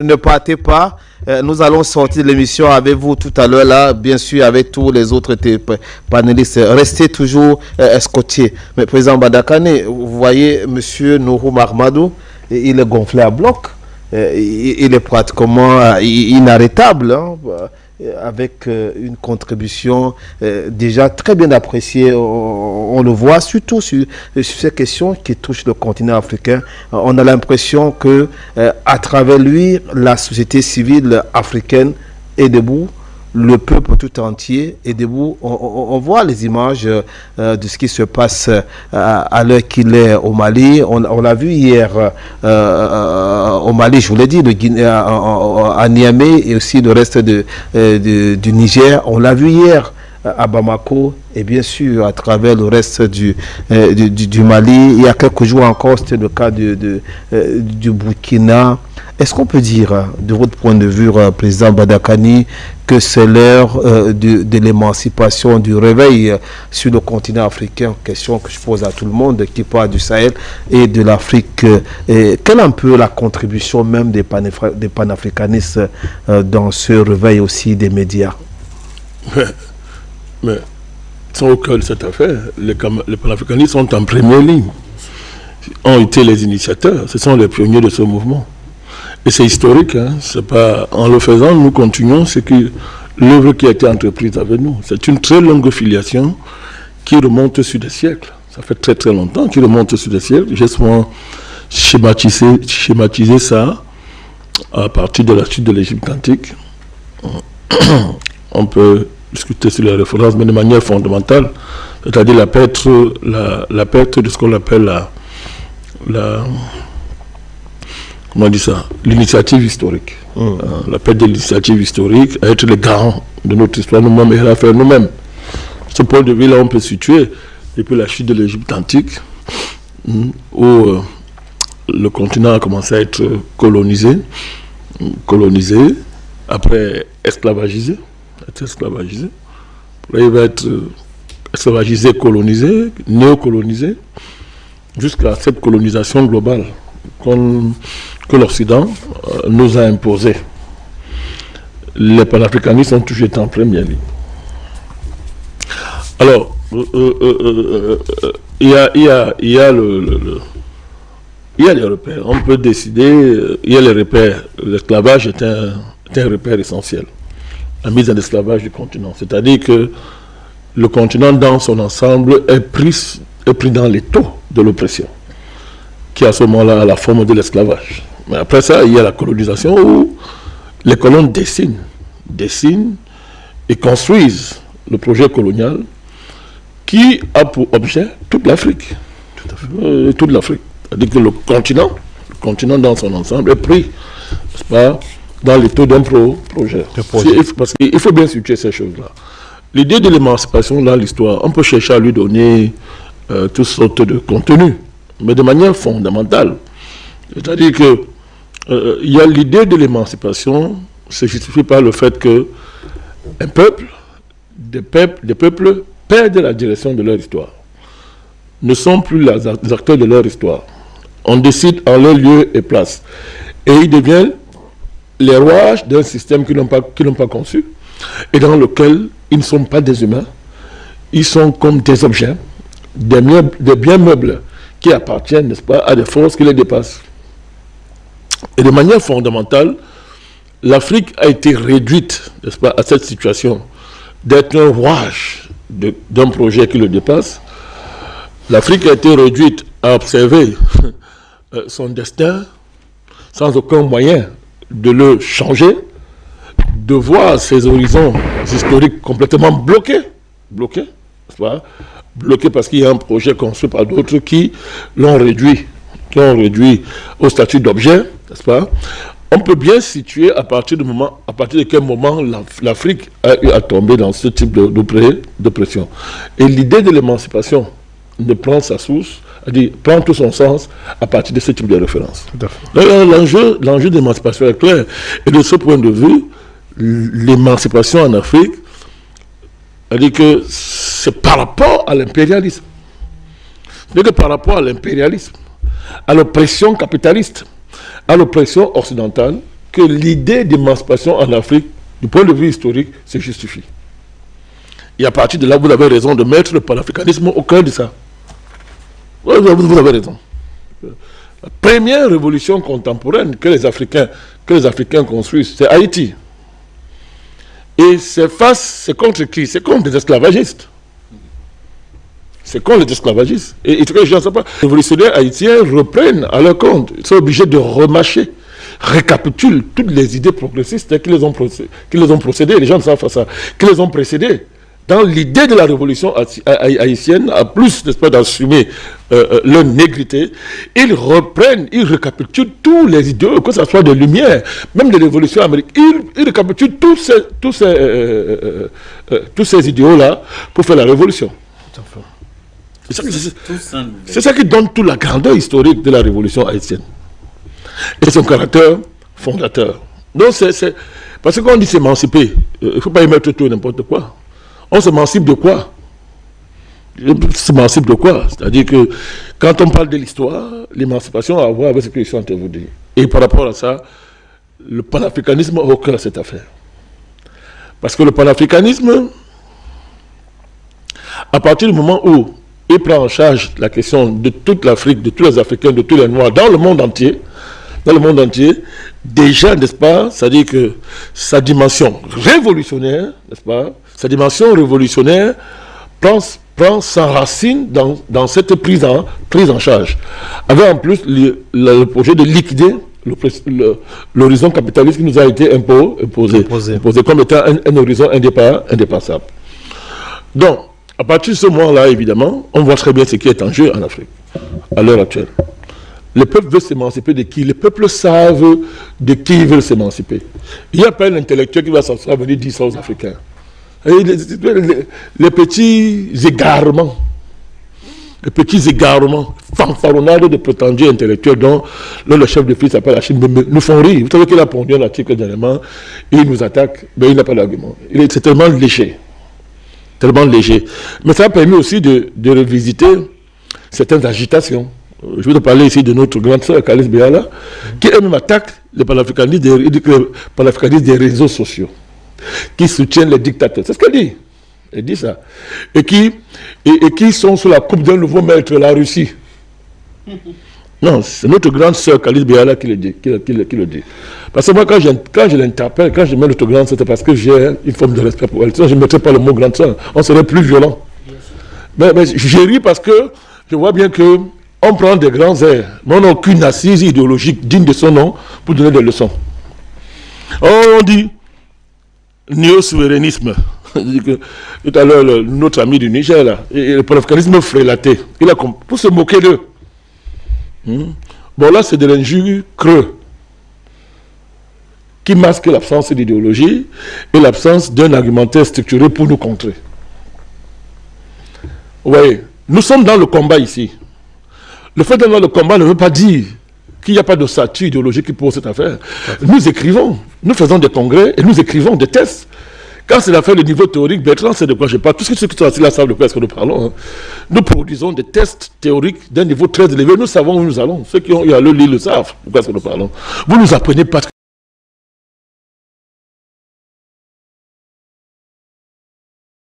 Ne partez pas, nous allons sortir de l'émission avec vous tout à l'heure là, bien sûr avec tous les autres panélistes. Restez toujours escotiers. Mais président Badakane, vous voyez monsieur Nourou Marmadou, il est gonflé à bloc. Il est pratiquement inarrêtable, hein, avec une contribution déjà très bien appréciée. On le voit surtout sur ces questions qui touchent le continent africain. On a l'impression que à travers lui, la société civile africaine est debout. Le peuple tout entier est debout. On voit les images de ce qui se passe à l'heure qu'il est au Mali. On l'a vu hier au Mali, je vous l'ai dit, à Niamey et aussi le reste du Niger. On l'a vu hier à Bamako et bien sûr à travers le reste du Mali. Il y a quelques jours encore, c'était le cas du Burkina. Est-ce qu'on peut dire, de votre point de vue, président Badakani, que c'est l'heure de l'émancipation, du réveil sur le continent africain? Question que je pose à tout le monde qui parle du Sahel et de l'Afrique. Quelle est un peu la contribution même des panafricanistes dans ce réveil aussi des médias? Mais sans au cœur de cette affaire, les panafricanistes sont en première ligne, ont été les initiateurs, ce sont les pionniers de ce mouvement. Et c'est historique, hein. C'est pas, en le faisant, nous continuons ce que l'œuvre qui a été entreprise avec nous. C'est une très longue filiation qui remonte sur des siècles. Ça fait très très longtemps qu'il remonte sur des siècles. J'ai souvent schématisé ça à partir de la chute de l'Égypte antique. On peut discuter sur les références, mais de manière fondamentale, c'est-à-dire la perte de ce qu'on appelle comment on dit ça, l'initiative historique. La perte de l'initiative historique, à être les garants de notre histoire nous-mêmes et à la faire nous-mêmes. Ce point de vue-là, on peut situer depuis la chute de l'Égypte antique, où le continent a commencé à être colonisé, après esclavagisé. Après, il va être esclavagisé, colonisé, néocolonisé, jusqu'à cette colonisation globale que l'Occident nous a imposée. Les panafricanistes ont toujours été en première ligne. Alors, il y a les repères. On peut décider, il y a les repères. L'esclavage est un repère essentiel. La mise en esclavage du continent. C'est-à-dire que le continent dans son ensemble est pris dans les taux de l'oppression, qui à ce moment-là a la forme de l'esclavage. Mais après ça, il y a la colonisation où les colons dessinent et construisent le projet colonial qui a pour objet toute l'Afrique. Toute l'Afrique. C'est-à-dire que le continent dans son ensemble est pris, n'est-ce pas, dans les taux d'un projet. Parce qu'il faut bien situer ces choses-là. L'idée de l'émancipation dans l'histoire, on peut chercher à lui donner toutes sortes de contenus, mais de manière fondamentale. C'est-à-dire que il y a l'idée de l'émancipation, se justifie par le fait que des peuples perdent la direction de leur histoire, ne sont plus les acteurs de leur histoire. On décide en leur lieu et place. Et ils deviennent les rouages d'un système qu'ils n'ont pas conçu, et dans lequel ils ne sont pas des humains, ils sont comme des objets, des biens meubles qui appartiennent, n'est-ce pas, à des forces qui les dépassent. Et de manière fondamentale, l'Afrique a été réduite, n'est-ce pas, à cette situation d'être un rouage d'un projet qui le dépasse. L'Afrique a été réduite à observer son destin sans aucun moyen de le changer, de voir ses horizons historiques complètement bloqués, n'est-ce pas, bloqué parce qu'il y a un projet construit par d'autres qui l'ont réduit, au statut d'objet, n'est-ce pas? On peut bien situer à partir de quel moment l'Afrique a eu à tomber dans ce type de pression. Et l'idée de l'émancipation ne prend sa source, prend tout son sens à partir de ce type de référence. L'enjeu de l'émancipation est clair. Et de ce point de vue, l'émancipation en Afrique, c'est-à-dire que c'est par rapport à l'impérialisme. C'est-à-dire que par rapport à l'impérialisme, à l'oppression capitaliste, à l'oppression occidentale, que l'idée d'émancipation en Afrique, du point de vue historique, se justifie. Et à partir de là, vous avez raison de mettre le panafricanisme au cœur de ça. Vous avez raison. La première révolution contemporaine que les Africains construisent, c'est Haïti. Et c'est contre qui? C'est contre les esclavagistes. C'est contre les esclavagistes. Et les gens ne savent pas. Les révolutionnaires haïtiens reprennent à leur compte. Ils sont obligés de remâcher, récapitulent toutes les idées progressistes qui les ont procédées. Les gens ne savent pas ça. Qui les ont précédés. Dans l'idée de la révolution haïtienne, à plus, n'est-ce pas, d'assumer leur négrité, ils reprennent, ils récapitulent tous les idéaux, que ce soit des Lumières, même des révolutions américaines, ils récapitulent tous ces idéaux-là pour faire la révolution. C'est ça qui donne toute la grandeur historique de la révolution haïtienne. Et son caractère fondateur. Donc parce que quand on dit s'émanciper, il ne faut pas y mettre tout n'importe quoi. On s'émancipe de quoi? S'émancipe de quoi? C'est-à-dire que quand on parle de l'histoire, l'émancipation a à voir avec ce que je suis en train de vous dire. Et par rapport à ça, le panafricanisme a au cœur de cette affaire. Parce que le panafricanisme, à partir du moment où il prend en charge la question de toute l'Afrique, de tous les Africains, de tous les Noirs, dans le monde entier, déjà, n'est-ce pas, c'est-à-dire que sa dimension révolutionnaire, n'est-ce pas, sa dimension révolutionnaire prend sa racine dans cette prise en charge. Avec en plus le projet de liquider l'horizon capitaliste qui nous a été imposé comme étant un horizon indépassable. Donc, à partir de ce moment-là, évidemment, on voit très bien ce qui est en jeu en Afrique, à l'heure actuelle. Le peuple veut s'émanciper de qui? Les peuples savent de qui ils veulent s'émanciper. Il n'y a pas un intellectuel qui va s'asseoir venir dire ça aux Africains. Et les petits égarements, fanfaronnades de prétendus intellectuels dont le chef de file s'appelle Achille Mbembe nous font rire. Vous savez qu'il a pondu un article dernièrement, il nous attaque, mais il n'a pas d'argument. C'est tellement léger. Tellement léger. Mais ça a permis aussi de revisiter certaines agitations. Je vais te parler ici de notre grande sœur, Kalice Béala, qui elle-même attaque le panafricanisme des réseaux sociaux, qui soutiennent les dictateurs. C'est ce qu'elle dit. Elle dit ça. Et qui sont sous la coupe d'un nouveau maître, la Russie. Non, c'est notre grande sœur, Kalice Béala, qui le dit. Parce que moi, quand je l'interpelle, quand je mets notre grande sœur, c'est parce que j'ai une forme de respect pour elle. Sinon, je ne mettrais pas le mot grande sœur. On serait plus violent. Mais j'ai ri parce que je vois bien que on prend des grands airs, mais on n'a aucune assise idéologique digne de son nom pour donner des leçons. On dit néo-souverainisme. Tout à l'heure, notre ami du Niger, là, le panafricanisme frélaté, pour se moquer d'eux. Bon, là, c'est de l'injure creux qui masque l'absence d'idéologie et l'absence d'un argumentaire structuré pour nous contrer. Vous voyez, nous sommes dans le combat ici. Le fait d'être dans le combat ne veut pas dire qu'il n'y a pas de statut idéologique pour cette affaire. Nous écrivons, nous faisons des congrès et nous écrivons des tests. Quand c'est l'affaire de niveau théorique, Bertrand sait de quoi je parle. Tous ceux qui sont assis là savent de quoi est-ce que nous parlons. Nous produisons des tests théoriques d'un niveau très élevé. Nous savons où nous allons. Ceux qui ont eu à le lire le savent de quoi est-ce que nous parlons. Vous nous apprenez pas